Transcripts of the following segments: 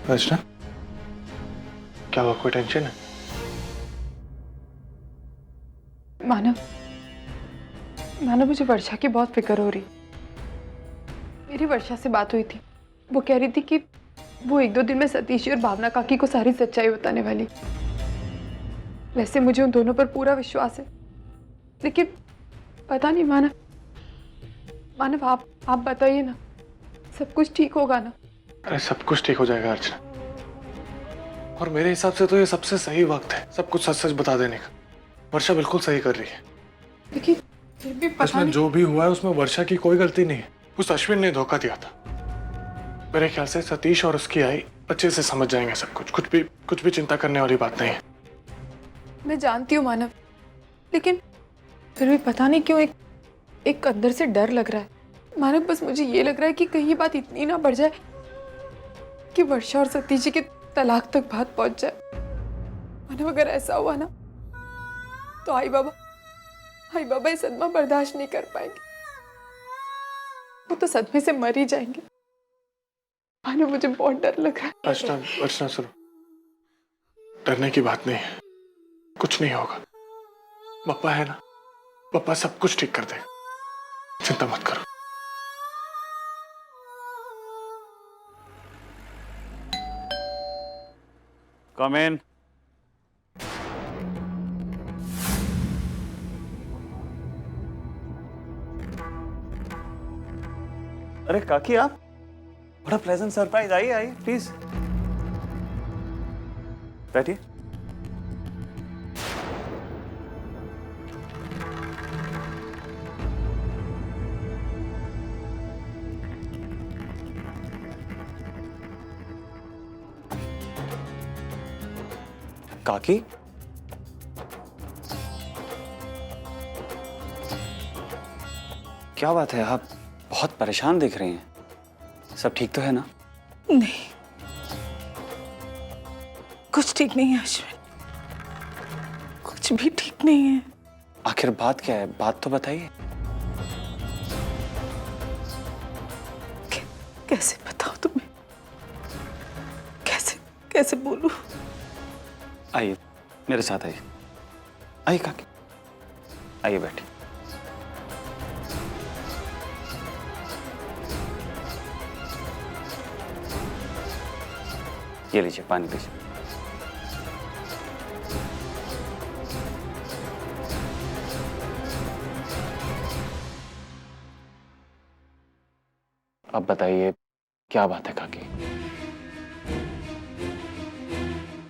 रचना, क्या हुआ? कोई टेंशन है? मानव, मुझे वर्षा की बहुत फिक्र हो रही। मेरी वर्षा से बात हुई थी, वो कह रही थी कि वो 1-2 दिन में सतीश और भावना काकी को सारी सच्चाई बताने वाली। वैसे मुझे उन दोनों पर पूरा विश्वास है, लेकिन पता नहीं मानव आप बताइए ना, सब कुछ ठीक होगा ना? अरे सब कुछ ठीक हो जाएगा अर्चना, और मेरे हिसाब से तो ये सबसे सही वक्त है सब कुछ सच सच बता देने का। वर्षा बिल्कुल सही कर रही है। लेकिन फिर भी पता उसमें नहीं। जो भी हुआ है उसमें वर्षा की कोई गलती नहीं है। उस अश्विन ने धोखा दिया था। मेरे ख्याल से सतीश और उसकी आई अच्छे से समझ जाएंगे सब कुछ। कुछ भी चिंता करने वाली बात नहीं है। मैं जानती हूँ मानव, लेकिन फिर भी पता नहीं क्यों एक अंदर से डर लग रहा है। मानव, बस मुझे ये लग रहा है कि कहीं ये बात इतनी ना बढ़ जाए कि वर्षा और सतीश जी के तलाक तक बात पहुंच जाए। मानव, अगर ऐसा हुआ ना तो आई बाबा ये सदमा बर्दाश्त नहीं कर पाएंगे। वो तो सदमे से मर ही जाएंगे। मानव, मुझे बहुत डर लग रहा है। अर्चना सुनो, डरने की बात नहीं है, कुछ नहीं होगा। पप्पा है ना, पप्पा सब कुछ ठीक कर देगा, चिंता मत करो। कम इन। अरे काकी, आप बड़ा प्लेजेंट सरप्राइज। आइए आइए प्लीज बैठिए। काकी, क्या बात है? आप बहुत परेशान दिख रही हैं। सब ठीक तो है ना? नहीं, कुछ ठीक नहीं है अश्विन, कुछ भी ठीक नहीं है। आखिर बात क्या है? बात तो बताइए। कैसे बताऊं तुम्हें, कैसे बोलूं? आइए मेरे साथ आइए। आइए काकी, आइए बैठिए। ये लीजिए पानी लीजिए। अब बताइए क्या बात है काकी?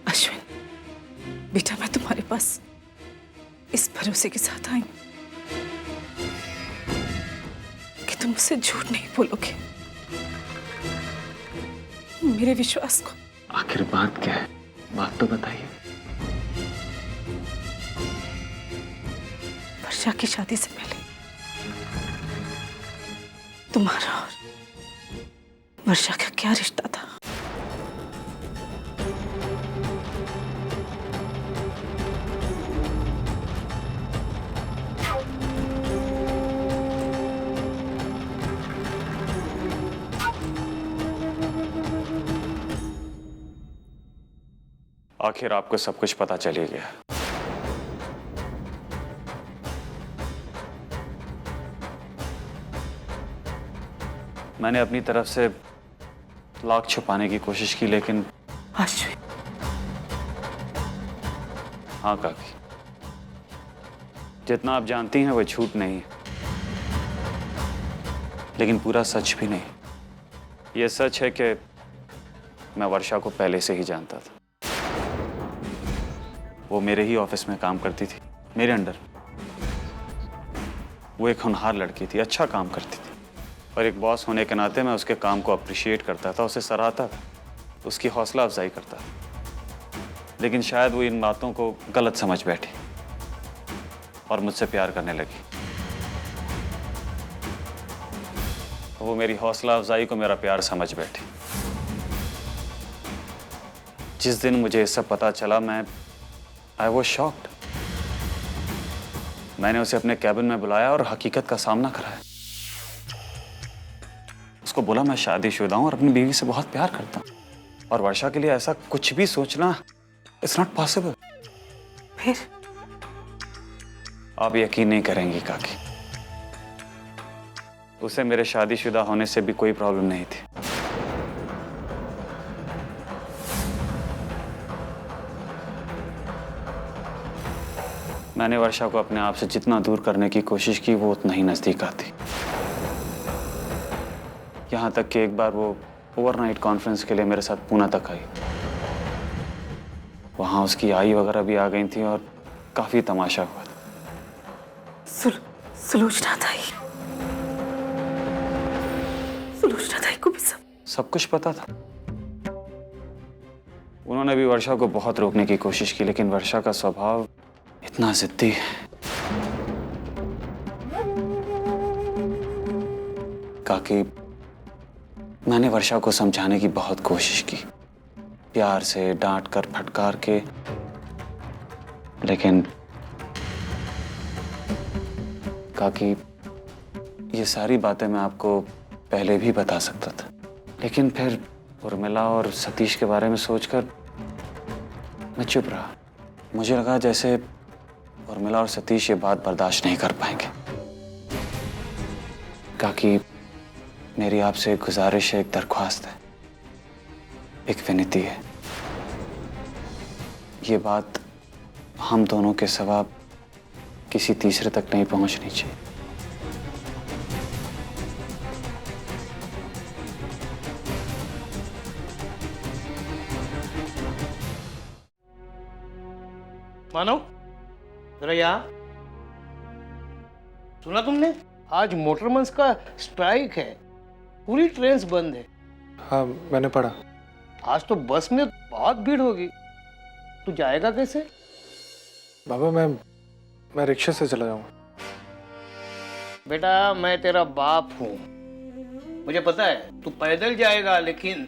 अश्विन बेटा, मैं तुम्हारे पास इस भरोसे के साथ आई कि तुम मुझसे झूठ नहीं बोलोगे। मेरे विश्वास को। आखिर बात क्या है? बात तो बताइए। वर्षा की शादी से पहले तुम्हारा और वर्षा का क्या रिश्ता था? आखिर आपको सब कुछ पता चल ही गया। मैंने अपनी तरफ से लाख छुपाने की कोशिश की, लेकिन अश्विन, हाँ काकी, जितना आप जानती हैं वो झूठ नहीं है, लेकिन पूरा सच भी नहीं। ये सच है कि मैं वर्षा को पहले से ही जानता था। वो मेरे ही ऑफिस में काम करती थी, मेरे अंडर। वो एक होनहार लड़की थी, अच्छा काम करती थी, और एक बॉस होने के नाते मैं उसके काम को अप्रिशिएट करता था, उसे सराहता था, उसकी हौसला अफजाई करता था। लेकिन शायद वो इन बातों को गलत समझ बैठी और मुझसे प्यार करने लगी। वो मेरी हौसला अफजाई को मेरा प्यार समझ बैठी। जिस दिन मुझे ये सब पता चला, आई वॉज शॉक्ड। मैंने उसे अपने कैबिन में बुलाया और हकीकत का सामना कराया। उसको बोला मैं शादीशुदा हूं और अपनी बीवी से बहुत प्यार करता हूं। और वर्षा के लिए ऐसा कुछ भी सोचना इट्स नॉट पॉसिबल। फिर आप यकीन नहीं करेंगी काकी, उसे मेरे शादीशुदा होने से भी कोई प्रॉब्लम नहीं थी। मैंने वर्षा को अपने आप से जितना दूर करने की कोशिश की वो उतना ही नजदीक आती। यहां तक कि एक बार वो ओवरनाइट कॉन्फ्रेंस के लिए मेरे साथ पूना तक आई। वहां उसकी आई वगैरह भी आ गई थी और काफी तमाशा हुआ था। सुलोचना ताई को भी सब कुछ पता था। उन्होंने भी वर्षा को बहुत रोकने की कोशिश की, लेकिन वर्षा का स्वभाव इतना जिद्दी है। काकी, मैंने वर्षा को समझाने की बहुत कोशिश की, प्यार से, डांट कर, फटकार के, लेकिन काकी ये सारी बातें मैं आपको पहले भी बता सकता था, लेकिन फिर उर्मिला और सतीश के बारे में सोचकर मैं चुप रहा। मुझे लगा जैसे उर्मिला और सतीश ये बात बर्दाश्त नहीं कर पाएंगे। काकी, मेरी आपसे एक गुजारिश है, एक दरख्वास्त है, एक विनती है। ये बात हम दोनों के सिवा किसी तीसरे तक नहीं पहुंचनी चाहिए। मानो जरा यहाँ सुना तुमने? आज मोटरमन्स का स्ट्राइक है, पूरी ट्रेन्स बंद है। हाँ, मैंने पढ़ा। आज तो बस में बहुत भीड़ होगी, तू जाएगा कैसे? बाबा, मैं रिक्शा से चला जाऊंगा। बेटा, मैं तेरा बाप हूँ, मुझे पता है तू पैदल जाएगा, लेकिन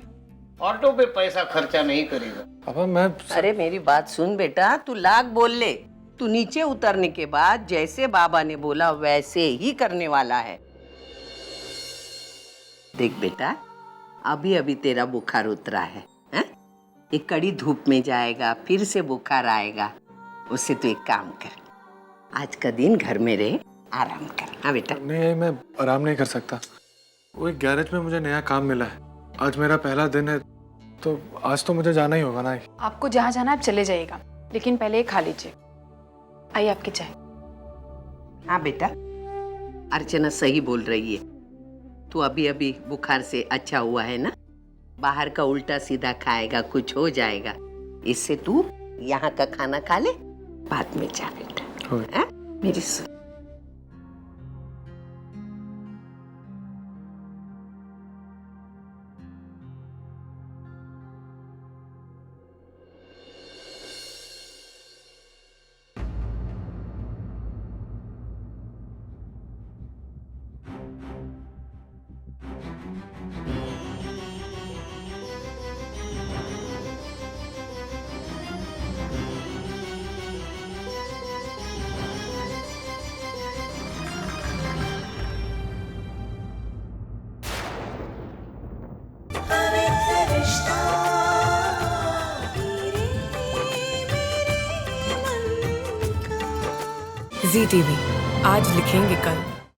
ऑटो पे पैसा खर्चा नहीं करेगा। पापा, अरे मेरी बात सुन बेटा, तू लाख बोल ले, तू नीचे उतरने के बाद जैसे बाबा ने बोला वैसे ही करने वाला है। देख बेटा, अभी अभी तेरा बुखार उतरा है, हैं? एक कड़ी धूप में जाएगा, फिर से बुखार आएगा। उससे तू एक काम कर, आज का दिन घर में रहे, आराम कर। हाँ बेटा। नहीं, मैं आराम नहीं कर सकता। वो एक गैरेज में मुझे नया काम मिला है, आज मेरा पहला दिन है, तो आज तो मुझे जाना ही होगा ना। आपको जहाँ जाना आप चले जाइएगा, लेकिन पहले ये खा लीजिए। आइए आपकी चाय। हाँ बेटा, अर्चना सही बोल रही है। तू अभी अभी बुखार से अच्छा हुआ है ना, बाहर का उल्टा सीधा खाएगा कुछ हो जाएगा। इससे तू यहाँ का खाना खा ले, बाद में जा बेटा। हाँ? मेरी सुन। ZTV, आज लिखेंगे कल।